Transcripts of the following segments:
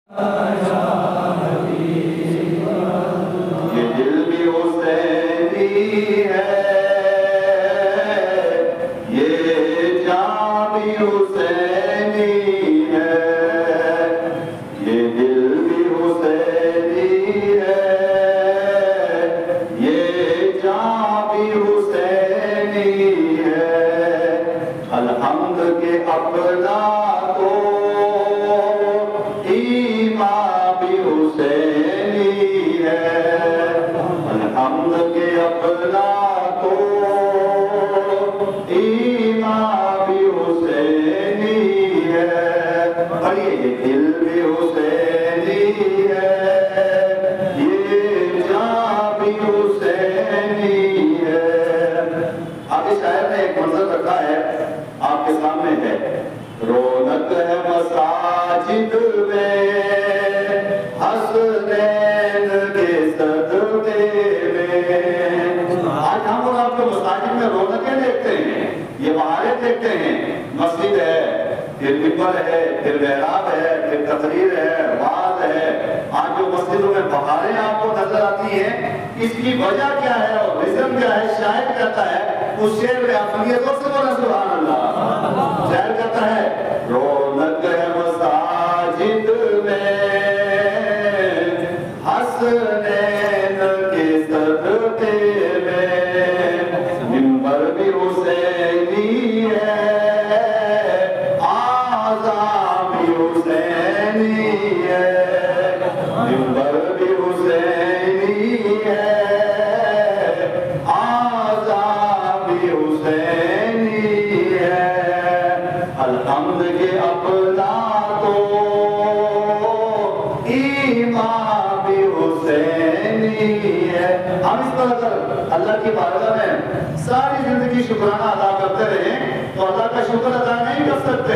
یہ دل بھی حسینی ہے، یہ جان بھی حسینی ہے، یہ دل بھی حسینی ہے، یہ جان بھی حسینی ہے، الحمد کے اپنا تو ایمان بھی حسینی ہے، الحمد کے اپنا تو ایمان بھی حسینی ہے، اور یہ دل بھی حسینی ہے، یہ جان بھی حسینی ہے۔ اب اس شاعر نے ایک منظر رکھا ہے، آپ کے سامنے ہے، رونق ہے مساجد میں حسنین کے صدقے میں۔ آج ہم اور آپ کو مساجد میں رونقیں دیکھتے ہیں، یہ بہاریں دیکھتے ہیں، مسجد ہے، پھر ممبر ہے، پھر محراب ہے، پھر تقریر ہے، وعظ ہے۔ آج جو مسجدوں میں بہاریں آپ کو نظر آتی ہیں، اس کی وجہ کیا ہے اور ریزن کیا ہے؟ شاعر کہتا ہے، اس شعر میں اپنیتوں سے بولا سبحان اللہ۔ شاعر کہتا ہے، رونق ہے مساجد میں حسنین کے صدقے میں، ممبر بھی حسینی ہے، آذان بھی حسینی ہے، ممبر بھی حسینی ہے، آذان بھی حسینی ہے، الحمد کے اپنا تو ایمان بھی حسینی ہے۔ ہم اس پر اگر اللہ کی بارگاہ میں ساری زندگی شکرانہ ادا کرتے رہیں تو اللہ کا شکر ادا نہیں کر سکتے،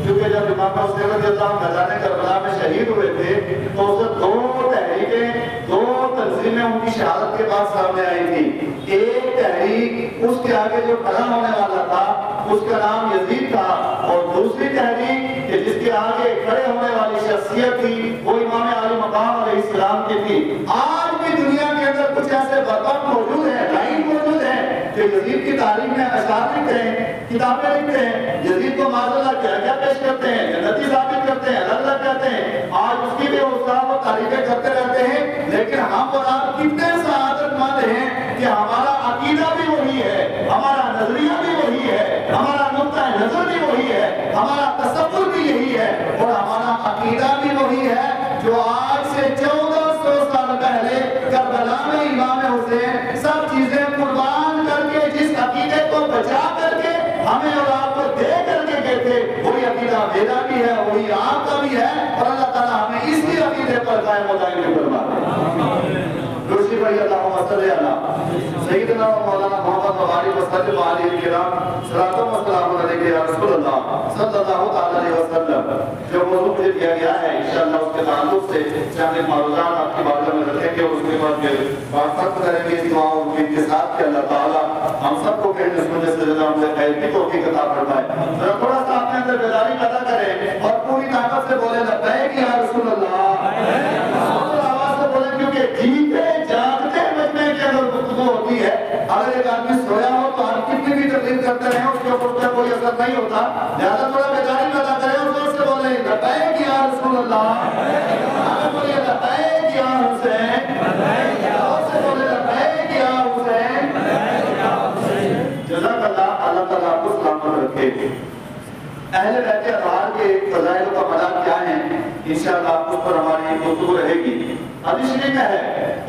کیونکہ جب امام حسین رضی اللہ عنہ میدان کربلا میں شہید ہوئے تھے تو اسے دو تحریکیں، دو تنظیمیں ان کی شہادت کے بعد سامنے آئی تھی۔ ایک تحریک اس کے آگے جو کھڑا ہونے والا تھا اس کا نام یزید تھا، اور دوسری تحریک کہ جس کے آگے کھڑے ہونے والی شخصیت تھی وہ امام علی مقام علیہ السلام کی تھی۔ آج بھی دنیا کے اندر کچھ ایسے برباد موجود ہیں، لائن موجود ہیں جو یزید کی تاریخ میں اشعار لکھتے ہیں، کتابیں لکھتے ہیں، یزید کو معاذ اللہ کیا کیا پیش کرتے ہیں، جنتی ثابت کرتے ہیں، الگ الگ کہتے ہیں۔ آج اس کی بھی اوصاف و تعریفیں کرتے رہتے ہیں، لیکن ہم اور آپ کتنے سعادت مند ہیں کہ ہمارا عقیدہ بھی وہی ہے، ہمارا نظریہ بھی وہی ہے، ہمارا نقطہ نظر بھی وہی ہے، ہمارا تصور بھی یہی ہے، اور ہمارا عقیدہ بھی وہی ہے جو آج سے 1400 سال پہلے کربلا میں امام حسین سب چیزیں قربان کر کے جس عقیدے کو بچا کر کے ہمیں اور آپ کو دے کر کے گئے تھے، وہی عقیدہ میرا بھی ہے، وہی آپ کا بھی ہے، اور اللہ تعالیٰ ہمیں اسی عقیدے پر قائم و دائم فرما دے۔ روشی بھائی اللہم صلی اللہ سیدنا و مولانا محمد و آلہ وسلم علیہ الکرام، صلاۃ و سلام علیہ یا رسول اللہ صلی اللہ علیہ وسلم۔ جو موضوع مجھے دیا گیا ہے انشاءاللہ اس کے تعلق سے چند معروضات آپ کی بارگاہ میں رکھیں گے، اور اس کے بعد پھر بات کریں گے اس دعا اور امید کے ساتھ کہ اللہ تعالیٰ ہم سب کو کہنے سننے سے زیادہ ہم سے خیر کی توفیق عطا فرمائے۔ ذرا تھوڑا سا اپنے اندر بیداری پیدا کریں اور پوری طاقت سے بولیں لبیک یا رسول اللہ، آواز سے بولیں، کیونکہ جیتے جاگتے مجمع کے اندر گفتگو ہوتی ہے۔ اگر ایک آدمی سویا ہو تو آپ کتنی بھی تقریر کرتے رہیں اس کے اوپر کوئی اثر نہیں ہوتا، لہٰذا تھوڑا بیداری پیدا کریں اور زور سے بولیں لبیک یا رسول اللہ، آگے بولیں لبیک یا حسین، زور سے بولیں لبیک یا حسین۔ جزاک اللہ، اللہ تعالیٰ آپ کو سلامت رکھے۔ اہل بیت اطہار کے فضائل کا بیان کیا ہیں انشاءاللہ اس پر ہماری گفتگو رہے گی۔ حدیث شریف میں ہے،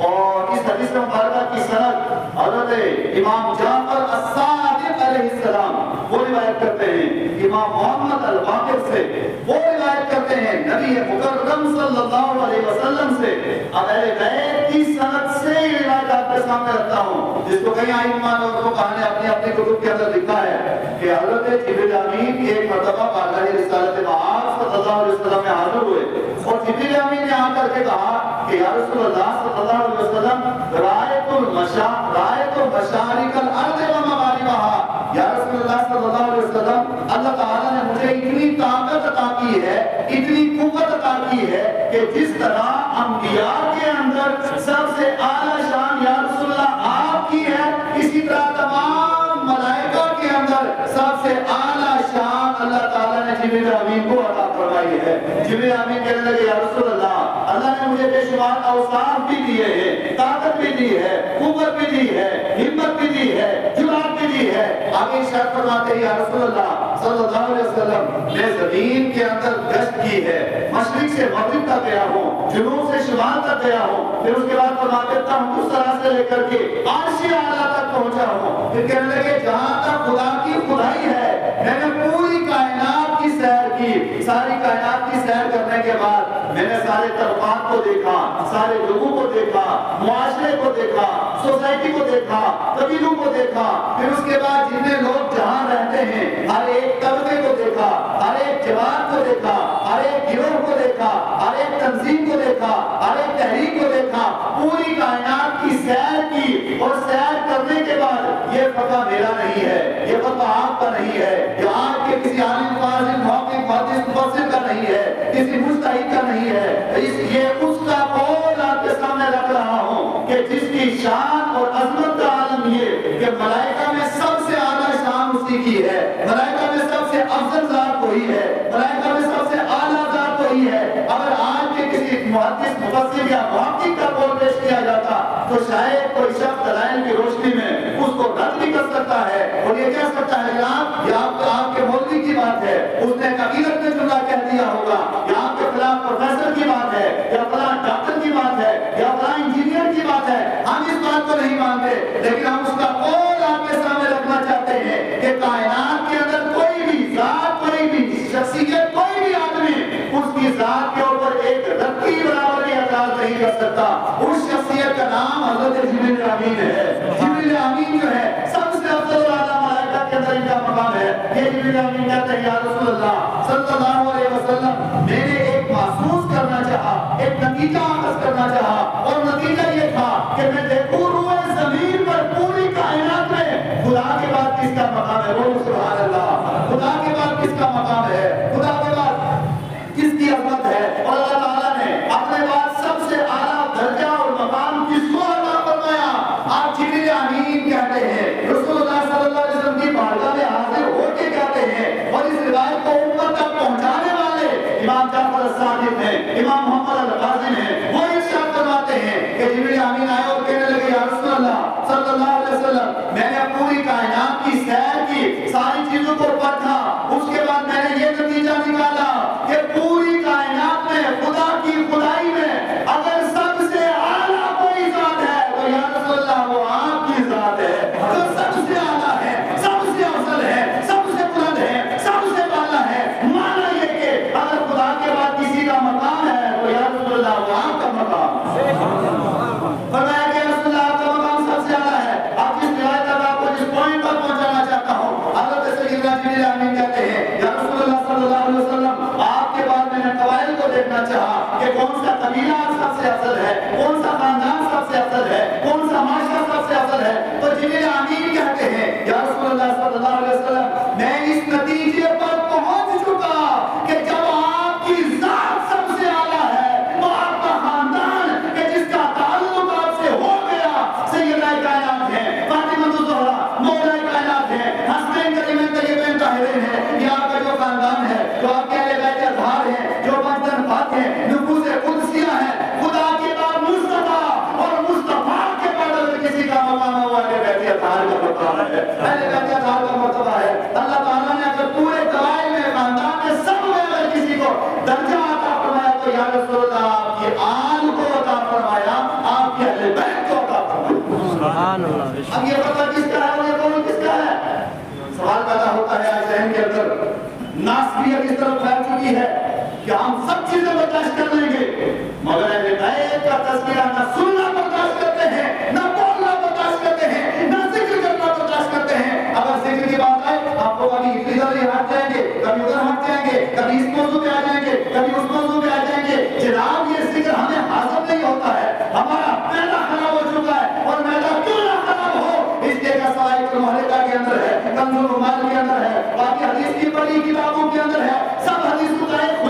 اور اس حدیث مبارکہ کی سند حضرت امام جعفر الصادق علیہ السلام وہ روایت کرتے ہیں، امام محمد الباقر سے وہ روایت کرتے ہیں نبی مکرم صلی اللہ علیہ وسلم سے۔ اب اہل بیت کی سند سے روایت آپ کے سامنے رکھتا ہوں، جس کو کئی ائمہ اور فقہاء نے اپنی اپنی کتب کے اندر لکھا ہے کہ حضرت جبریل امین ایک مرتبہ بارگاہ رسالت مآب صلی اللہ علیہ وسلم میں حاضر ہوئے، اور جبریل امین نے آ کر کے کہا کہ یا رسول اللہ صلی اللہ علیہ وسلم رائت المشارق الارض و مغاربها، یا رسول اللہ صلی اللہ علیہ وسلم اللہ تعالیٰ نے مجھے اتنی طاقت عطا کی ہے، اتنی قوت عطا کی ہے کہ جس طرح انبیاء کے اندر سب سے اعلیٰ شان یا رسول اللہ آپ کی ہے، اسی طرح تمام ملائکہ کے اندر سب سے اعلیٰ شان اللہ تعالیٰ نے جبریل امین کو عطا فرمائی ہے۔ جبریل امین کہنے لگے یا رسول اللہ، اللہ نے مجھے بے شمار اوصاف بھی دیے ہیں، طاقت بھی دی ہے، قوت بھی دی ہے، ہمت بھی دی ہے، جرأت بھی دی ہے۔ آگے ارشاد فرماتے ہیں یا رسول اللہ صلی اللہ علیہ وسلم، میں زمین کے اندر گشت کی ہے، مشرق سے مغرب تک گیا ہوں، جنوب سے شمال تک گیا ہوں، پھر اس کے بعد فرماتے ہوں اس طرح سے لے کر کے عرش اعلیٰ تک پہنچا ہوں۔ پھر کہنے لگے جہاں تک خدا کی خدائی ہے، میں نے پوری کائنات کی سیر کی، ساری کائنات کی سیر کرنے کے بعد میں نے سارے طبقات کو دیکھا، سارے لوگوں کو دیکھا، معاشرے کو دیکھا، سوسائٹی کو دیکھا، قبیلوں کو دیکھا، پھر اس کے بعد جتنے لوگ جہاں رہتے ہیں ہر ایک طبقے کو دیکھا، ہر ایک جماعت کو دیکھا، ہر ایک گروہ کو دیکھا، ہر ایک تنظیم کو دیکھا، ہر ایک تحریک کو دیکھا، پوری کائنات کی سیر کی، اور سیر کرنے کے بعد یہ فتویٰ میرا نہیں ہے، یہ فتویٰ آپ کا نہیں ہے، یہ آپ کے کسی عالم فاضل محقق محدث مفسر کا نہیں ہے، کسی مجتہد کا نہیں ہے، یہ اس کا قول آپ کے سامنے رکھ رہا ہوں کہ جس کی شان اور عظمت کا عالم یہ کہ ملائکہ میں سب سے اعلیٰ شان اسی کی ہے، ملائکہ میں سب سے افضل ذات وہی ہے، ملائکہ میں سب سے اعلیٰ ذات وہی ہے۔ اگر آج کے کسی محدث مفسر یا محقق کا قول پیش کیا جاتا تو شاید کوئی شخص دلائل کی روشنی میں اس کو رد بھی کر سکتا ہے اور یہ کہہ سکتا ہے جناب یہ آپ کے مولوی کی بات ہے، اس نے عقیدت میں جملہ کہہ دیا ہوگا، یا آپ کے فلاں پروفیسر کی بات ہے، یا فلاں ڈاکٹر کی بات ہے، یا فلاں انجینئر کی بات ہے، ہم اس بات کو نہیں مانتے، لیکن ہم اس کا قول آپ کے سامنے رکھنا چاہتے ہیں کہ کائنات کے اندر کوئی بھی ذات، کوئی بھی شخصیت، کوئی بھی آدمی اس کی ذات کے اوپر ایک رتی برابر کی اعتراض نہیں کر سکتا۔ اس شخصیت کا نام حضرت جبریل امین ہے۔ جبریل امین جو ہے سب سے افضل اعلیٰ ملائکہ کے اندر ان کا مقام ہے۔ یہ جبریل امین کہتے ہیں یا رسول اللہ صلی اللہ علیہ وسلم، میں نے ایک محسوس کرنا چاہا، ایک نتیجہ حاصل کرنا چاہا، اور نتیجہ یہ تھا کہ میں دیکھوں روئے زمین پر پوری کائنات میں خدا کے بعد کس کا مقام ہے، وہ سبحان اللہ، خدا کے بعد کس کا مقام ہے، خدا کے بعد کس کی عظمت ہے، اور اللہ تعالیٰ نے اپنے بعد سب سے اعلیٰ درجہ اور مقام کس کو عطا فرمایا؟ آپ جبریل امین کہتے ہیں، رسول اللہ صلی اللہ علیہ وسلم کی بارگاہ میں حاضر ہو کے کہتے ہیں، اور اس روایت کو امت تک پہنچانے والے امام جعفر الصادق ہیں، امام محمد القاسم ہیں، وہ ارشاد فرماتے ہیں کہ جبریل امین آئے اور کہنے لگے یا رسول اللہ صلی اللہ علیہ وسلم، میں نے پوری کائنات کی سیر کی، ساری چیزوں کو پرکھا، اس کے بعد میں نے یہ نتیجہ نکالا کہ پوری کائنات میں خدا کی خدائی میں اگر سب سے اعلیٰ کوئی ذات ہے تو یا رسول اللہ وہ آپ کی ذات ہے، جو سب سے اعلیٰ ہے، سب سے افضل ہے، سب سے بلند ہے، سب سے بالا ہے۔ مانا یہ کہ اگر خدا کے بعد کسی کا مقام ہے تو یا رسول اللہ وہ آپ کا مقام ہے۔ فرمایا کہ رسول اللہ آپ کا مقام سب سے اعلیٰ ہے۔ آپ جس روایت تک آپ کو جس پوائنٹ پر پہنچانا چاہتا ہوں، حضرت سیدنا جبریل امین کہتے ہیں یا رسول اللہ صلی اللہ علیہ وسلم، آپ کے بعد میں نے قبائل کو دیکھنا چاہا کہ کون سا قبیلہ سب سے افضل ہے، کون سا خاندان سب سے افضل ہے، کون سا معاشرہ سب سے افضل ہے، تو جبریل امین کہتے ہیں یا رسول اللہ صلی اللہ علیہ وسلم، میں اس نتیجے پر پہنچ چکا کہ جب آپ کی ذات سب سے اعلیٰ ہے تو آپ کا خاندان کہ جس کا تعلق آپ سے ہو گیا، سیدہ کائنات ہے، فاطمہ الزہرا مولا کائنات ہے، حسنین کریمین طیبین طاہرین ہے، یہ آپ کا جو خاندان ہے، جو آپ کے اہل بیت اطہار ہیں، جو بندن پاک ہیں، نفوذ قدسیہ ہے، خدا کے بعد مصطفیٰ، اور مصطفیٰ کے بعد اگر کسی کا مقام ہوا اہل بیت اطہار کا مرتبہ ہے، اہل بیت اطہار کا مرتبہ ہے۔ اللہ تعالیٰ نے اگر پورے قبائل میں، خاندان میں، سب میں اگر کسی کو درجہ عطا فرمایا تو یا رسول اللہ آپ کی آل کو عطا فرمایا، آپ کے اہل بیت کو عطا فرمایا۔ سبحان اللہ۔ اب یہ پتہ کس کا ہے اور یہ قول کس کا ہے؟ سوال پیدا ہوتا ہے آج ذہن کے اندر، ناسبیت اس طرف پھیل چکی ہے کہ ہم سب چیزیں برداشت کر لیں گے، مگر اہل بیت کا تذکرہ نہ سننا برداشت کرتے ہیں، نہ بولنا برداشت کرتے ہیں، نہ ذکر کرنا برداشت کرتے ہیں۔ اگر ذکر کی بات آئے آپ کو کبھی ادھر ہٹ جائیں گے، کبھی ادھر ہٹ جائیں گے، کبھی اس موضوع پہ آ جائیں گے، کبھی اس موضوع پہ آ جائیں گے۔ جناب یہ ذکر ہمیں حاصل نہیں ہوتا ہے، ہمارا میدہ خراب ہو چکا ہے، اور میدہ کیوں نہ خراب ہو، اس لیے کا سوال المحرقہ کے اندر ہے، کنز العمال کے اندر ہے، باقی حدیث کی بڑی کتابوں کے اندر ہے، سب حدیث کو کا ایک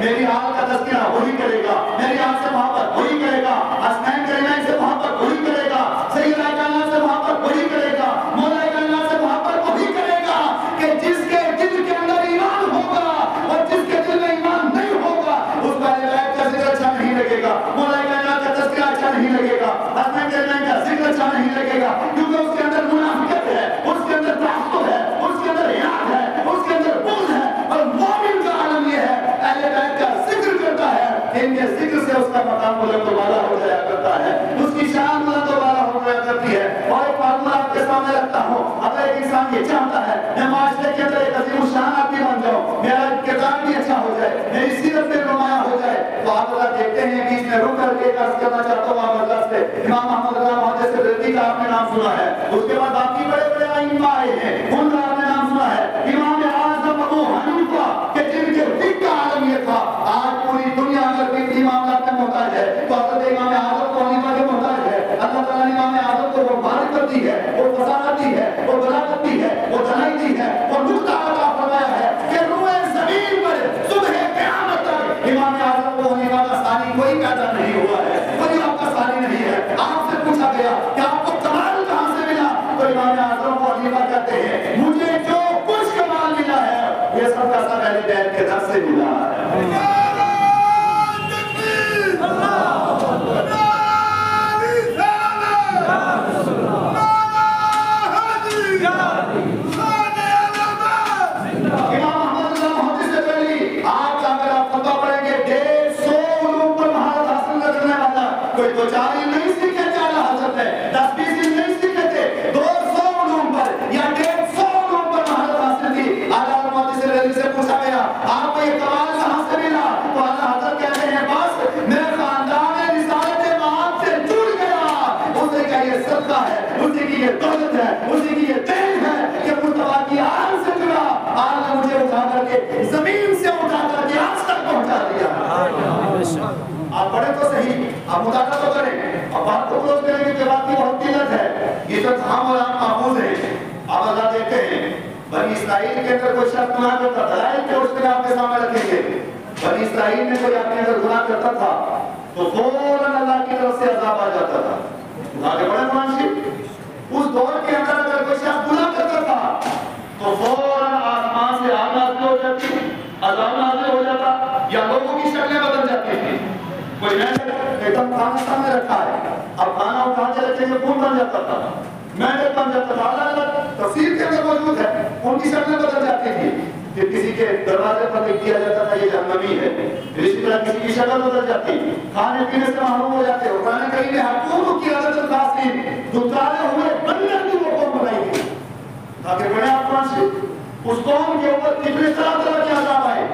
میری آل کا تذکرہ وہی کرے گا، میری آل سے محبت وہی کرے گا، حسنین کریمین سے محبت وہی کرے گا، سیدہ کائنات سے محبت وہی کرے گا، مولا کائنات سے محبت وہی کرے گا کہ جس کے دل کے اندر ایمان ہوگا اور جس کے دل میں ایمان نہیں ہوگا اس کا اہل بیت کا ذکر اچھا نہیں لگے گا، مولا کائنات کا تذکرہ اچھا نہیں لگے گا، حسنین کریمین کا ذکر اچھا نہیں لگے گا، کیونکہ اس کے اندر منافقت ہے، اس کے اندر تعصب ہے، اس کے اندر عناد ہے، اس کے اندر بغض ہے۔ اور مومن کا عالم یہ ہے اہل بیت کا ذکر کرتا ہے، ان کے ذکر سے اس کا مقام بلند و بالا ہو جایا کرتا ہے، اس کی شان بلند و بالا ہو جایا کرتی ہے۔ اور ایک معاملہ آپ کے سامنے رکھتا ہوں، اگر ایک انسان یہ چاہتا ہے میں معاشرے کے اندر ایک عظیم الشان آدمی بن جاؤں، میرا کردار بھی اچھا ہو جائے، میری سیرت میں نمایاں ہو جائے، تو آپ اللہ دیکھتے ہیں بیچ میں رک کر کے عرض کرنا چاہتا ہوں آپ اللہ سے، امام محمد رضا محدث بریلوی کا آپ نے نام سنا ہے، اس کے بعد باقی بڑے بڑے ائمہ آئے ہیں، ان کا آپ نے نام سنا ہے، امام اعظم ابو حنیفہ کہ جن کے فقہ کا عالم یہ تھا۔ آج پوری دنیا اگر فقہی معاملات میں محتاج ہے تو حضرت امام اعظم کو حنیفہ کے محتاج ہے۔ اللہ تعالیٰ نے امام اعظم کو وہ معرفت دی ہے، وہ فصاحت دی ہے، وہ بلاغت دی ہے، وہ دانائی دی ہے، وہ نقطہ عطا فرمایا ہے کہ روئے زمین پر صبح قیامت تک امام اعظم کو حنیفہ کا ثانی کوئی پیدا نہیں ہوا ہے، کوئی آپ کا ثانی نہیں ہے۔ آپ سے پوچھا گیا کہ آپ کو کمال کہاں سے ملا، تو امام اعظم کو حنیفہ کہتے ہیں مجھے جو کچھ کمال ملا ہے یہ سب کا سب اہل بیت کے در سے ملا ہے۔ کوئی دو چار ہی نہیں سیکھے تھے اعلیٰ حضرت نے، 10-20 دن نہیں سیکھے تھے، 200 علوم پر یا 150 علوم پر مہارت حاصل تھی۔ اعلیٰ محدث بریلوی سے پوچھا گیا آپ کو یہ کمال کہاں سے ملا، تو اعلیٰ حضرت کہتے ہیں بس میں خاندان رسالت مآب سے جڑ گیا، اسی کا یہ صدقہ ہے، اسی کی یہ دولت ہے، اسی کی یہ دین ہے کہ مصطفیٰ کی آل سے جڑا، آل نے مجھے اٹھا کر کے زمین سے اٹھا کر کے آج تک پہنچا دیا۔ آپ پڑھیں تو صحیح، آپ مطالعہ تو کریں، اب بات کو کلوز کریں کہ بات کی بہت قلت ہے، یہ تو ہم اور آپ محفوظ ہیں۔ آپ اللہ دیکھتے ہیں بنی اسرائیل کے اندر کوئی شخص گناہ کرتا تھا، دلائل کے اس میں آپ کے سامنے رکھیں گے، بنی اسرائیل میں کوئی اپنے اندر گناہ کرتا تھا تو فوراً اللہ کی طرف سے عذاب آ جاتا تھا۔ آگے بڑھیں قرآن شریف، اس دور کے اندر اگر کوئی شخص گناہ کرتا تھا تو فوراً آسمان سے آگ نازل ہو جاتی، عذاب نازل ہو جاتا، یا لوگوں کی شکلیں بدل جاتی تھی۔ کوئی ایک دم کھانا سامنے رکھا ہے، اب کھانا اٹھا کے رکھے سے خون بن جاتا تھا، محنت بن جاتا تھا، الگ الگ تفسیر کے اندر موجود ہے، ان کی شکلیں بدل جاتی تھی۔ پھر کسی کے دروازے پر لکھ دیا جاتا تھا یہ جہنمی ہے، پھر اسی طرح کسی کی شکل بدل جاتی، کھانے پینے سے محروم ہو جاتے۔ قرآن کریم نے حقوق کی عدد الخاصین دتارے ہوئے بندر کی وہ قوم بنائی تھی۔ آگے بڑھیں آپ قرآن سے، اس قوم کے اوپر کتنے طرح کے عذاب آئے۔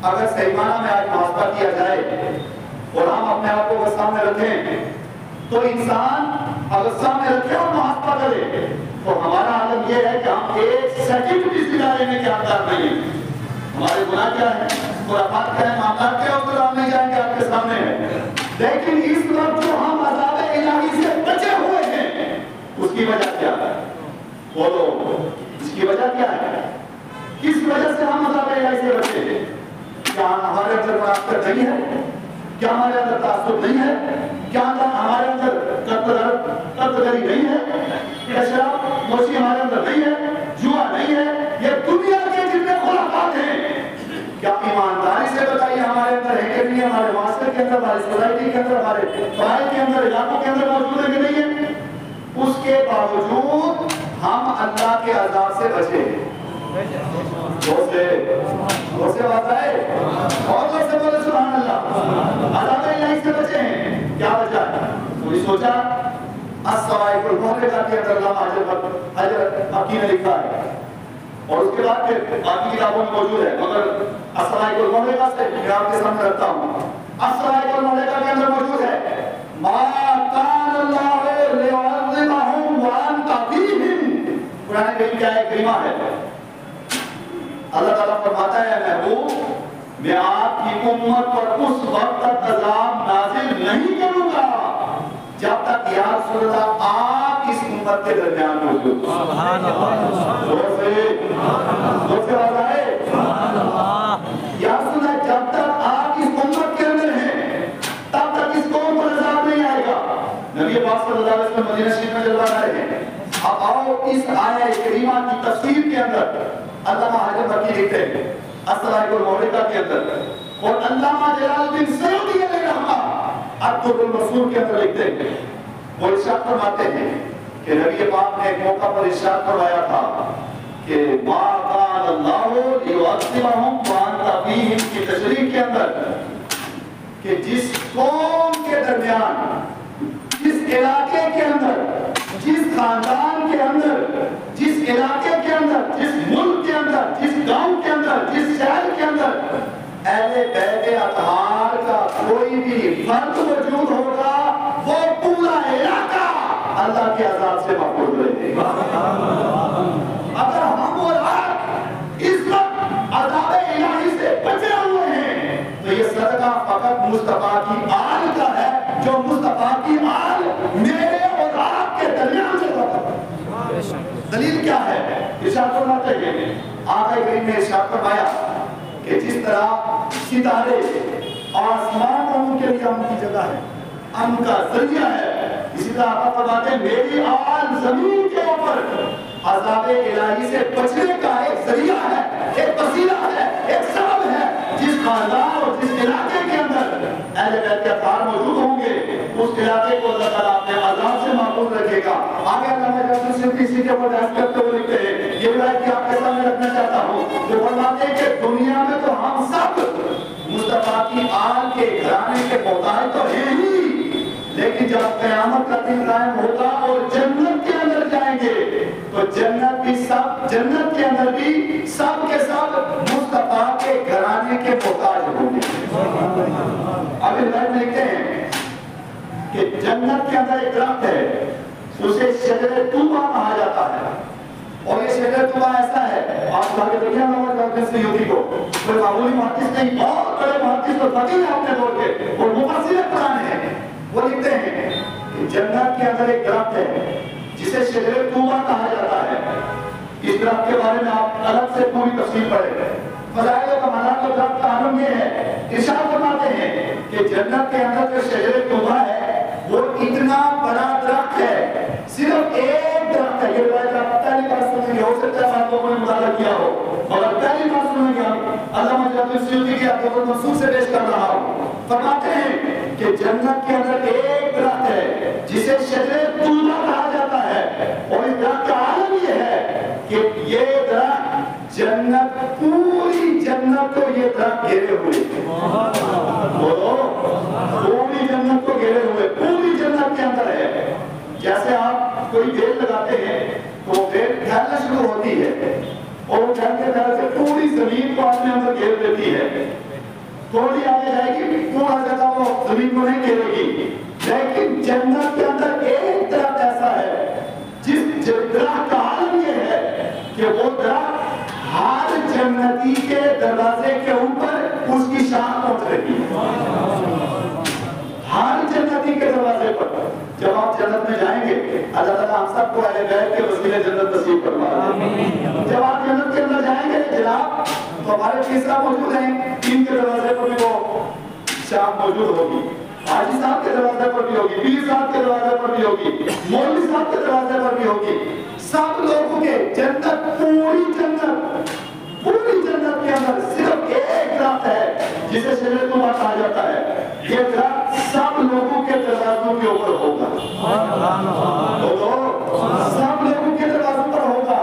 اگر صحیح معنی میں آج محاسبہ کیا جائے اور ہم اپنے آپ کو سامنے رکھیں تو انسان اگر سامنے رکھے اور محاسبہ کرے تو ہمارا عالم یہ ہے کہ ہم ایک سیکنڈ بھی سلا لینے کے حقدار نہیں ہیں۔ ہمارے گناہ کیا ہے، خرافات کیا ہے، معاملات کیا ہے، اس کو ہم نہیں جائیں گے آپ کے سامنے ہے، لیکن اس وقت جو ہم عذاب الہی سے بچے ہوئے ہیں اس کی وجہ کیا ہے، بولو اس کی وجہ کیا ہے، کس وجہ سے ہم عذاب الہی سے بچے ہیں؟ کیا ہمارے اندر منافقت نہیں ہے، کیا ہمارے اندر تعصب نہیں ہے، کیا ہمارے اندر قتل گری نہیں ہے، کیا شراب نوشی ہمارے اندر نہیں ہے، جوا نہیں ہے، یہ دنیا کے جتنے خرافات ہیں کیا ایمانداری سے بتائیے ہمارے اندر ہے کہ نہیں، ہمارے معاشرے کے اندر، ہماری سوسائٹی کے اندر، ہمارے فرائض کے اندر، علاقوں کے اندر موجود ہے کہ نہیں ہے؟ اس کے باوجود ہم اللہ کے عذاب سے بچے ہیں۔ دوسرے بات ہے اور دوسرے بولے سبحان اللہ، عذاب الہی سے بچے ہیں، کیا وجہ ہے؟ کوئی سوچا السوائق المحرقہ کے اندر علامہ حجر مکی نے لکھا ہے اور اس کے بعد پھر باقی کتابوں میں موجود ہے، مگر السوائق المحرقہ سے میں آپ کے سامنے رکھتا ہوں۔ السوائق المحرقہ کے اندر موجود ہے ما کان اللہ لیعذبہم وانت فیہم، قرآن کریم کا ایک کلمہ ہے، اللہ تعالیٰ فرماتا ہے محبوب میں آپ کی امت پر اس وقت تک عذاب نازل نہیں کروں گا جب تک یا رسول اللہ آپ اس امت کے درمیان موجود۔ سبحان اللہ، زور سے آواز آئے، یا رسول اللہ جب تک مدینہ شریف میں جلوہ رہے ہیں. اب آؤ اس آیہ کریمہ کی تفسیر کے اندر علامہ حاجی مکی لکھتے ہیں الصواعق المحرقہ کے اندر، اور علامہ جلال الدین سیوطی علیہ رحمہ الدر المنصور کے اندر لکھتے ہیں. وہ ارشاد فرماتے ہیں کہ نبی پاک نے ایک موقع پر ارشاد فرمایا تھا کہ ما قال اللہ لیعذبہم وانت فیہم کی تشریح کے اندر کہ جس قوم کے درمیان، جس علاقے کے اندر، جس خاندان کے اندر، جس علاقے کے اندر، جس ملک کے اندر، جس گاؤں کے اندر، جس شہر کے اندر اہل بیت اطہار کا کوئی بھی فرد موجود ہوگا، وہ پورا علاقہ اللہ کے عذاب سے محفوظ رہے گا. اگر ہم اور آپ اس وقت عذاب الہی سے بچے ہوئے ہیں تو یہ صدقہ فقط مصطفیٰ کی آل کا ہے، جو مصطفیٰ کی آل میرے اور آپ کے درمیان سے بتا. دلیل کیا ہے؟ ارشاد فرماتے ہیں آقا کریم نے ارشاد فرمایا کہ جس طرح ستارے آسمان ان کے لیے امن کی جگہ ہے، امن کا ذریعہ ہے، اسی طرح آقا فرماتے ہیں میری آل زمین کے اوپر عذاب الہی سے بچنے کا ایک ذریعہ ہے، ایک وسیلہ ہے، ایک سبب ہے. جس خاندان اور جس علاقے کے اندر اہل بیت کے اطہار موجود ہوں گے اس علاقے کو اللہ تعالیٰ اپنے عذاب سے محفوظ رکھے گا. آگے علامہ جلال الدین اسی کے اوپر بحث کرتے ہوئے لکھتے ہیں، یہ روایت کہ آپ کے سامنے رکھنا چاہتا ہوں. وہ فرماتے ہیں کہ دنیا میں تو ہم سب مصطفیٰ کی آل کے گھرانے کے محتاج تو ہیں ہی، لیکن جب قیامت کا دن قائم ہوگا اور جنت کے اندر جائیں گے تو جنت بھی سب، جنت کے اندر بھی سب کے سب مصطفیٰ کے گھرانے کے محتاج ہوں گے. اب روایت میں لکھتے ہیں کہ جنت کے اندر ایک درخت ہے، اسے شجر طوبہ کہا جاتا ہے، اور یہ شجر طوبہ ایسا ہے، آپ آگے دیکھیں علامہ جلال الدین سیوطی کو، کوئی معمولی محدث نہیں، بہت بڑے محدث اور فقیہ ہیں اپنے دور کے اور مفسر قرآن ہیں. وہ لکھتے ہیں کہ جنت کے اندر ایک درخت ہے جسے شجر طوبہ کہا جاتا ہے. اس درخت کے بارے میں آپ الگ سے پوری تفصیل پڑھیں. فضائل و کمالات و درخت کا عالم یہ ہے، ارشاد فرماتے ہیں کہ جنت کے اندر جو شجر طوبہ ہے وہ اتنا بڑا درخت ہے، صرف ایک درخت ہے. یہ روایت آپ پہلی بار سنیں گے، ہو سکتا ہے آپ لوگوں نے مطالعہ کیا ہو، مگر پہلی بار سنیں گے. علامہ جلال الدین سیوطی کی عبد المنصور سے پیش کر رہا ہوں. فرماتے ہیں کہ جنت کے اندر ایک درخت ہے جسے شجر طوبہ کہا جاتا ہے، اور اس درخت کا عالم یہ ہے کہ یہ درخت جنت، پوری جنت کو یہ درخت گھیرے ہوئے، بولو پوری جنت کو گھیرے ہوئے، پوری جنت کے اندر ہے. جیسے آپ کوئی بیل لگاتے ہیں تو بیل پھیلنا شروع ہوتی ہے اور وہ پھیلتے پھیلتے پوری زمین کو اپنے اندر گھیر دیتی ہے. تھوڑی آگے جائے گی پورا جگہ وہ زمین کو نہیں گھیرے گی، لیکن جنت کے اندر ایک درخت ایسا ہے جس درخت کا عالم یہ ہے کہ وہ درخت ہر جنتی کے دروازے کے اوپر اس کی شاخ پہنچ رہی ہے. ہر جنتی کے دروازے پر جب آپ جنت میں جائیں گے اللہ تعالیٰ ہم سب کو اہل بیت کے وسیلے جنت نصیب فرمائے. جب آپ جنت کے اندر جائیں گے جناب تو ہمارے تیسرا موجود ہیں، تین کے دروازے پر بھی وہ شاخ موجود ہوگی، حاجی صاحب کے دروازے پر بھی ہوگی، پیر صاحب کے دروازے پر بھی ہوگی، مولوی صاحب کے دروازے پر بھی ہوگی. سب لوگوں کے جنت، پوری جنت کے اندر صرف ایک درخت ہے جسے شجر طوبہ کہا جاتا ہے. یہ درخت سب لوگوں کے دروازوں کے اوپر ہوگا، سب لوگوں کے دروازوں پر ہوگا.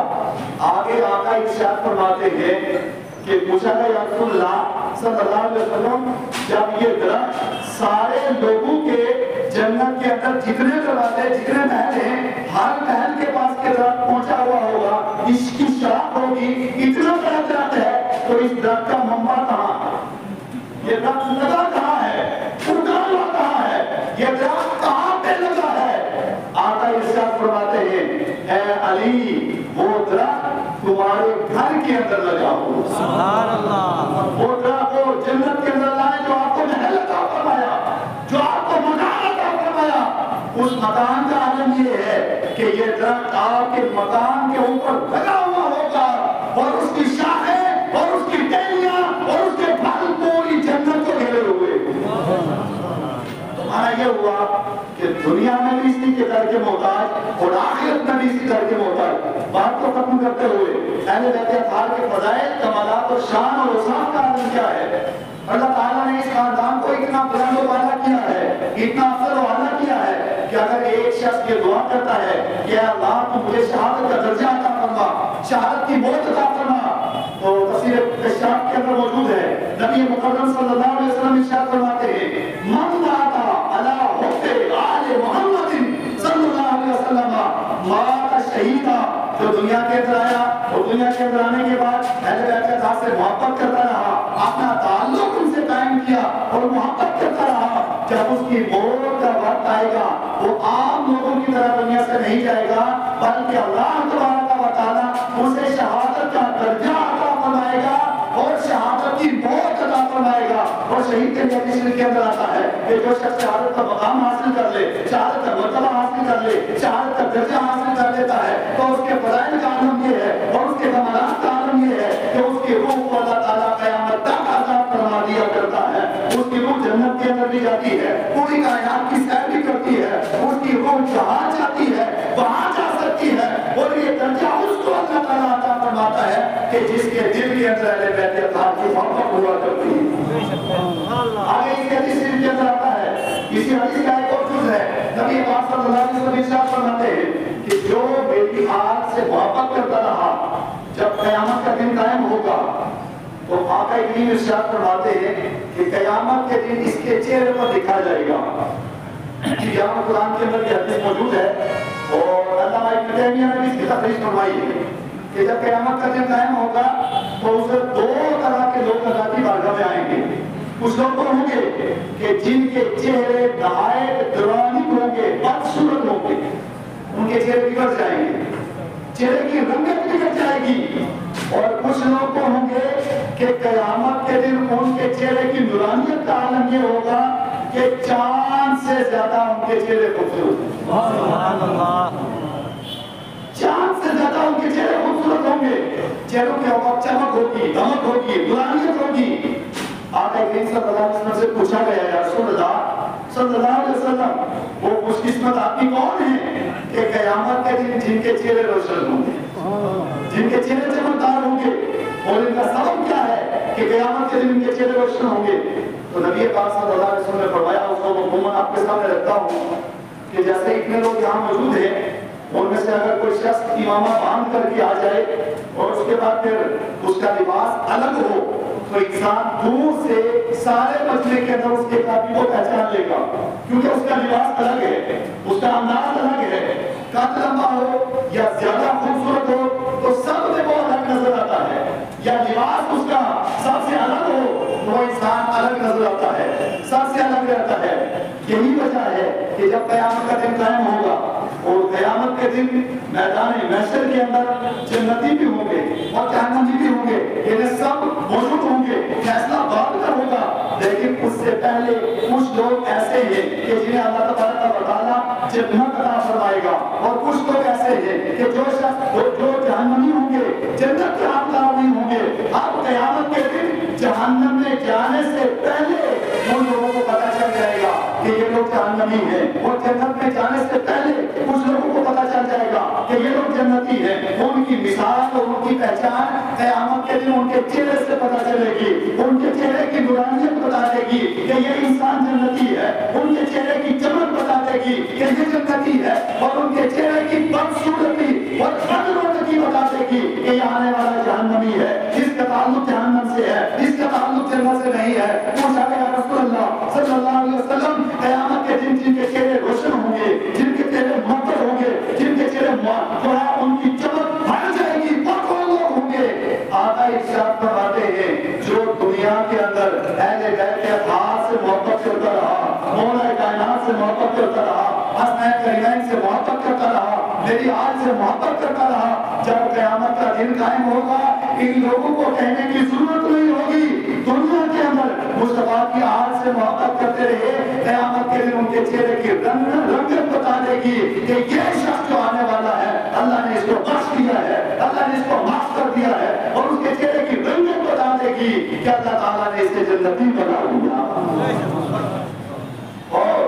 آگے آقا ارشاد فرماتے ہیں کہ پوچھا گیا یا رسول اللہ صلی اللہ علیہ وسلم، جب یہ درخت سارے لوگوں کے جنت کے اندر جتنے دروازے، جتنے محل ہیں، ہر محل کے پاس کے درخت پہنچا ہوا ہوگا، اس کی شاخ ہوگی، اتنا بڑا درخت ہے، تو اس درخت کا منبع کہاں ہے؟ یہ درخت لگا کہاں ہے؟ اگا ہوا کہاں ہے؟ یہ درخت کہاں پہ لگا ہے؟ آقا ارشاد فرماتے ہیں اے علی وہ درخت تمہارے گھر کے اندر لگا ہو. سبحان اللہ. وہ درخت وہ جنت کے اندر لائے جو آپ کو محل عطا فرمایا، جو آپ کو مکان عطا فرمایا، اس مکان کا عالم یہ ہے کہ یہ درخت آپ کے مکان کے اوپر لگا ہوا ہوگا اور اس کی شاخیں اور اس کی ٹہنیاں اور اس کے پھل پوری جنت کو گھیرے ہوئے. تمہارا یہ ہوا کہ دنیا میں بھی اسی کے در کے محتاج اور آخرت میں بھی اسی در کے محتاج۔ بات کو ختم کرتے ہوئے اہل بیت اطہار کے فضائل، کمالات اور شان اور اوصاف کا عالم کیا ہے؟ اللہ تعالیٰ نے اس خاندان کو اتنا بلند و بالا کیا ہے، اتنا افضل و اعلیٰ کیا ہے کہ اگر ایک شخص یہ دعا کرتا ہے کہ اللہ تو مجھے شہادت کا درجہ عطا فرما، شہادت کی موت عطا فرما، تو تفسیر کشاف کے اندر موجود ہے، نبی مکرم صلی اللہ علیہ وسلم ارشاد فرماتے ہیں من مات علی حب آل محمد صلی اللہ علیہ وسلم مات شہیدا، جو دنیا کے اندر آیا اور دنیا کے اندر آنے کے بعد اہل بیت اطہار سے محبت کرتا رہا، اپنا تعلق ان سے قائم کیا اور محبت کرتا رہا، جب اس کی موت کا وقت آئے گا وہ عام لوگوں کی طرح دنیا سے نہیں جائے گا، بلکہ اللہ تبارک و تعالیٰ اسے شہادت کا درجہ عطا فرمائے گا اور شہادت کی موت عطا فرمائے گا۔ اور شہید کے لیے حدیث کے اندر آتا ہے کہ جو شخص شہادت کا مقام حاصل کر لے، شہادت کا مرتبہ حاصل کر لے، شہادت کا درجہ حاصل کر لیتا ہے، تو اس کے فضائل کا عالم یہ ہے اور اس کے کمالات کا عالم یہ ہے کہ اس کی روح کو اللہ تعالیٰ قیامت تک عذاب فرما دیا کرتا ہے، اس کی روح جنت کے اندر بھی جاتی ہے، پوری کائنات کی سیر بھی کرتی ہے، اس کی روح جہاں جاتی ہے وہاں جا سکتی ہے، اور یہ درجہ اس کو اللہ تعالیٰ عطا فرماتا ہے کہ جس کے دل کے اندر اہل بیت اطہار کی محبت ہوا کرتی ہے۔ آگے اس کے حدیث کے اندر آتا ہے، اسی حدیث کا ایک اور جز ہے، نبی پاک صلی اللہ علیہ وسلم ارشاد فرماتے ہیں کہ جو میری آل سے محبت کرتا رہا جب قیامت کا دن قائم ہوگا تو آقا کریم ارشاد فرماتے ہیں کہ قیامت کے دن اس کے چہرے پر دکھا جائے گا۔ یہاں قرآن کے اندر یہ حدیث موجود ہے اور علامہ ابن تیمیہ نے بھی اس کی تفسیر فرمائی ہے کہ جب قیامت کا دن قائم ہوگا تو اسے دو طرح کے لوگ اللہ کی بارگاہ میں آئیں گے۔ کچھ لوگ تو ہوں گے کہ جن کے چہرے نہایت درانی ہوں گے، بدصورت ہوں گے، ان کے چہرے بگڑ جائیں گے، چہرے کی رنگت بگڑ جائے گی، اور کچھ لوگ تو ہوں گے کہ قیامت کے دن ان کے چہرے کی نورانیت کا عالم یہ ہوگا کہ چاند سے زیادہ ان کے چہرے خوبصورت ہیں۔ سبحان اللہ، چاند سے زیادہ ان کے چہرے خوبصورت ہوں گے، چہروں کے اوپر چمک ہوگی، دمک ہوگی، نورانیت ہوگی۔ آقا کریم صلی اللہ علیہ وسلم سے پوچھا گیا یا رسول اللہ صلی اللہ علیہ وسلم وہ خوش قسمت آدمی کون ہے کہ قیامت کے دن جن کے چہرے روشن ہوں گے، جن کے چہرے چمکدار ہوں گے، اور ان کا سبب کیا ہے کہ قیامت کے دن ان کے چہرے روشن ہوں گے؟ تو نبی پاک صلی اللہ علیہ وسلم نے فرمایا، اس کو عموماً آپ کے سامنے رکھتا ہوں کہ جیسے اتنے لوگ یہاں موجود ہیں، ان میں سے اگر کوئی شخص امامہ باندھ کر کے آ جائے اور اس کے بعد پھر اس کا لباس الگ ہو تو انسان دور سے سارے مجمع کے اندر اس کے قابل کو پہچان لے گا، کیونکہ اس کا لباس الگ ہے، اس کا انداز الگ ہے، قد لمبا ہو یا زیادہ خوبصورت ہو تو سب میں وہ الگ نظر آتا ہے، یا لباس اس کا سب سے الگ ہو تو وہ انسان الگ نظر آتا ہے، سب سے الگ رہتا ہے۔ یہی وجہ ہے کہ جب قیامت کا دن قائم ہوگا اور قیامت کے دن میدان محشر کے اندر جنتی بھی ہوں گے اور جہنمی بھی ہوں گے، یہ سب موجود ہوں گے، فیصلہ بعد میں ہوگا، لیکن اس سے پہلے کچھ لوگ ایسے ہیں کہ جنہیں اللہ تبارک و تعالیٰ جنت عطا فرمائے گا، اور کچھ لوگ ایسے ہیں کہ جو شخص جو جہنمی ہوں گے، جنت کے حقدار نہیں ہوں گے۔ اب قیامت کے دن جہنم میں جانے سے پہلے ان لوگوں کو پتہ چل جائے گا کہ یہ لوگ جہنمی ہیں، اور جنت میں جانے سے پہلے کچھ لوگوں کو پتہ چل جائے گا کہ یہ لوگ جنتی ہیں۔ ان کی مثال اور ان کی پہچان قیامت کے دن ان کے چہرے سے پتہ چلے گی، ان کے چہرے کی نورانیت بتا دے گی کہ یہ انسان جنتی ہے، ان کے چہرے کی چمک بتا دے گی کہ یہ جنتی ہے، اور ان کے چہرے کی بدصورتی اور بدرونقی بتا دے گی کہ یہ آنے والا جہنمی ہے، اس کا تعلق جہنم سے ہے، اس کا تعلق جنت سے نہیں ہے۔ پوچھا گیا رسول اللہ صلی اللہ علیہ وسلم، قیامت کے دن جن کے چہرے روشن ہوں گے، جن کے چہرے معطر ہوں گے، جن کے چہرے جو ہے ان کی چمک بڑھ جائے گی، وہ کون لوگ ہوں گے؟ آقا ارشاد فرماتے ہیں جو دنیا کے اندر اہل بیت اطہار سے محبت کرتا رہا، مولا کائنات سے محبت کرتا رہا، حسنین کریمین سے محبت کرتا رہا، میری آل سے محبت کرتا رہا، جب قیامت کا دن قائم ہوگا ان لوگوں کو کہنے کی ضرورت نہیں ہوگی، دنیا کے اندر مصطفیٰ کی آل سے محبت کرتے رہے، قیامت کے دن ان کے چہرے کی رنگت بتا دے گی کہ یہ شخص جو آنے والا ہے اللہ نے اس کو بخش دیا ہے، اللہ نے اس کو معاف کر دیا ہے، اور اس کے چہرے کی رنگت بتا دے گی کہ اللہ تعالیٰ نے اسے جنتی بنا دیا۔ اور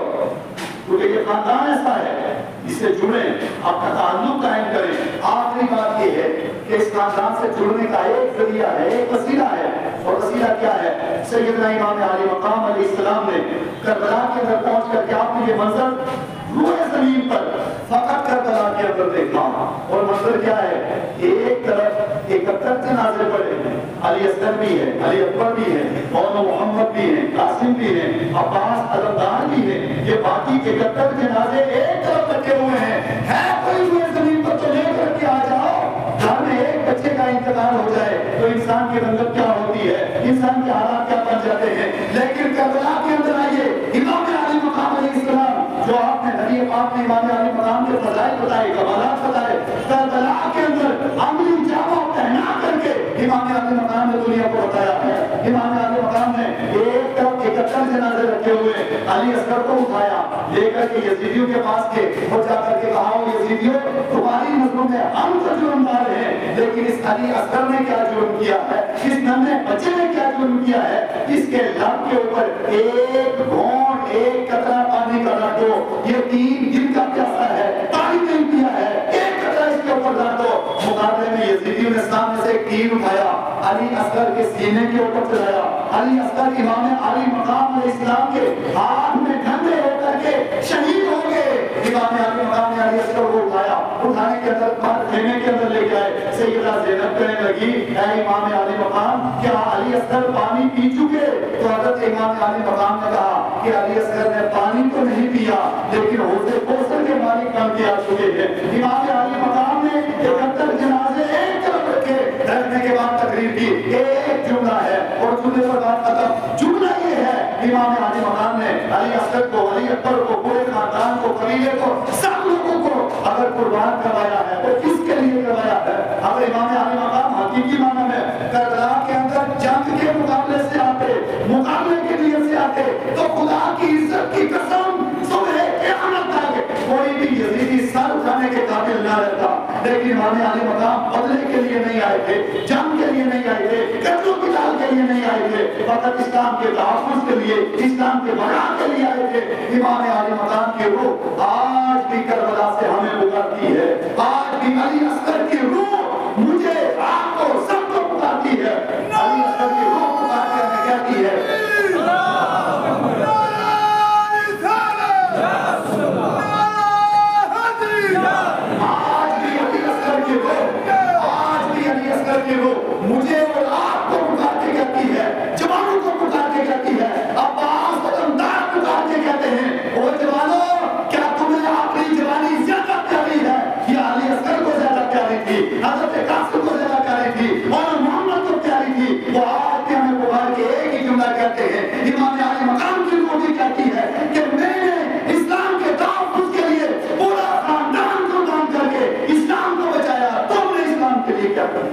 کیونکہ یہ خاندان ایسا ہے، اس سے جڑیں، اپنا تعلق قائم کریں۔ آخری بات یہ ہے کہ اس خاندان سے جڑنے کا ایک ذریعہ ہے، ایک وسیلہ ہے، اور وسیلہ کیا ہے؟ سیدنا امام علی مقام علیہ السلام نے کربلا کے اندر پہنچ کر کے آپ نے یہ منظر روئے زمین پر فقط کربلا کے اندر دیکھا، اور منظر کیا ہے؟ ایک طرف 71 جنازے پڑے ہیں، علی اصغر بھی ہے، علی اکبر بھی ہے، مولانا محمد بھی ہیں، قاسم بھی ہیں، عباس علمدار بھی ہیں، یہ باقی 71 جنازے ایک طرف رکھے ہوئے ہیں۔ ہے کوئی روئے زمین پر تو لے کر کے آ جاؤ۔ گھر میں ایک بچے کا انتقال ہو جائے تو انسان کی رنگت کیا ہوتی ہے، انسان کے حالات کیا بن جاتے ہیں، لیکن کربلا کے اندر آئیے، امام علی مقام علیہ السلام جو آپ نے نبی پاک نے امام علی مقام کے فضائل بتائے، کمالات بتائے، کربلا کے اندر عملی جامہ پہنا کر کے امام علی مقام نے دنیا کو بتایا ہے۔ امام علی مقام نے ایک طرف 71 جنازے رکھے ہوئے، علی اصغر کو اٹھایا، لے کر کے یزیدیوں کے پاس کے اور جا کر کے کہا، یزیدیوں تمہاری نظروں میں ہم تو جرمدار ہیں، لیکن اس علی اصغر نے کیا جرم کیا ہے، اس ننھے بچے نے کیا جرم کیا ہے؟ اس کے لب کے اوپر ایک گھونٹ، ایک قطرہ پانی کا نہ دو، یہ 3 دن کا پیاسا ہے، پانی نہیں پیا ہے، ایک قطرہ اس کے اوپر نہ دو۔ مقابلے میں یزیدیوں نے سامنے سے ایک تیر اٹھایا، علی اصغر کے سینے کے اوپر چلایا، علی اصغر امام علی مقام علیہ السلام کے ہاتھ میں ڈنڈے ہو کر کے شہید ہو گئے۔ امام علی مقام نے علی اصغر کو اٹھایا، اٹھانے کے اندر خیمے کے اندر لے گئے۔ سیدہ زینب کہنے لگی، اے امام علی مقام، کیا علی اصغر پانی پی چکے؟ تو حضرت امام علی مقام نے کہا کہ علی اصغر نے پانی تو نہیں پیا، لیکن حوض کوثر کے مالک بن کے آ چکے ہیں۔ امام علی مقام نے 71 جنازے ایک طرف رکھے، رکھنے کے بعد تقریر کی، ایک جملہ ہے اور جملے پر بات ختم۔ جملہ یہ ہے، امام علی مقام نے علی اصغر کو، علی اکبر کو، پورے خاندان کو، قبیلے کو، سب لوگوں کو اگر قربان کروایا ہے تو کس کے لیے کروایا ہے؟ اگر امام علی مقام حقیقی معنی میں کربلا کے اندر جنگ کے مقابلے سے آتے، مقابلے کے لیے سے آتے، تو خدا کی عزت کی قسم صبح قیامت تک کوئی بھی یزیدی سر اٹھانے کے قابل نہ رہتا۔ لیکن امام علی مقام بدلے کے لیے نہیں آئے تھے، جنگ کے لیے نہیں آئے تھے، قتل و قتال کے لیے نہیں آئے تھے، فقط اسلام کے تحفظ کے لیے، اسلام کے بقا کے لیے آئے تھے۔ امام علی مقام کی روح آج بھی کربلا سے ہمیں پکارتی ہے، آج بھی علی اصغر کی روح مجھے، آپ کو، سب کو پکارتی ہے۔ علی اصغر کی روح پکار کے ہمیں کہتی ہے، مجھے اور آپ کو پکار کے کہتی ہے، جوانوں کو پکار کے کہتی ہے، عباس علمدار پکار کے کہتے ہیں، اور جوانوں کیا تمہیں اپنی جوانی زیادہ پیاری ہے یا علی اصغر کو زیادہ پیاری تھی، حضرت قاسم کو زیادہ پیاری تھی اور محمد کو پیاری تھی؟ وہ آج بھی ہمیں پکار کے ایک ہی جملہ کہتے ہیں۔ امام علی مقام کی روح بھی کہتی ہے کہ میں نے اسلام کے تحفظ کے لیے پورا خاندان قربان کر کے اسلام کو بچایا، تم نے اسلام کے لیے کیا کیا؟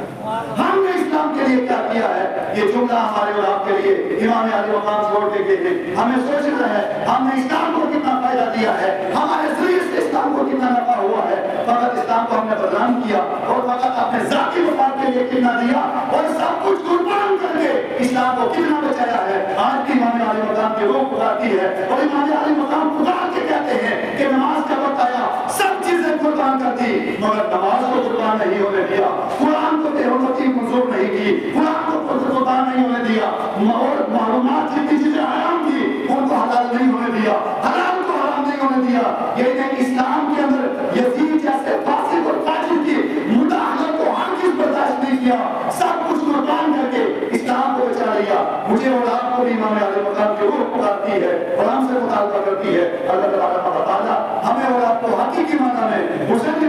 ہم نے اسلام کے لیے کیا کیا ہے؟ یہ جملہ ہمارے اور آپ کے لیے امام علی مقام چھوڑ کے گئے ہیں۔ ہمیں سوچنا ہے ہم نے اسلام کو کتنا فائدہ دیا ہے، ہمارے ذریعے سے اسلام کو کتنا نفع ہوا ہے۔ فقط اسلام کو ہم نے بدنام کیا اور فقط اپنے ذاتی مفاد کے لیے کتنا دیا اور سب کچھ قربان کر کے اسلام کو کتنا بچایا ہے۔ آج بھی امام علی مقام کی روح پکارتی ہے اور امام علی مقام پکار کے کہتے ہیں کہ نماز کا وقت آیا، سب چیزیں قربان کر دی مگر نماز کو قربان نہیں ہونے دیا، قرآن کو بے حرمتی منظور نہیں کی، قرآن کو قربان نہیں ہونے دیا، اور معلومات جتنی چیزیں حرام تھی ان کو حلال نہیں ہونے دیا، حلال کو حرام نہیں ہونے دیا۔ یہ اسلام کے اندر یزید جیسے فاسق اور فاجر کی مداخلت کو ہرگز برداشت نہیں کیا، سب کچھ قربان کر کے اسلام کو بچا لیا۔ مجھے اور آپ کو بھی امام علی مقام کی روح پکارتی ہے اور ہم سے مطالبہ کرتی ہے، اللہ تعالیٰ ہمیں اور آپ کو حقیقی معنی میں مسلم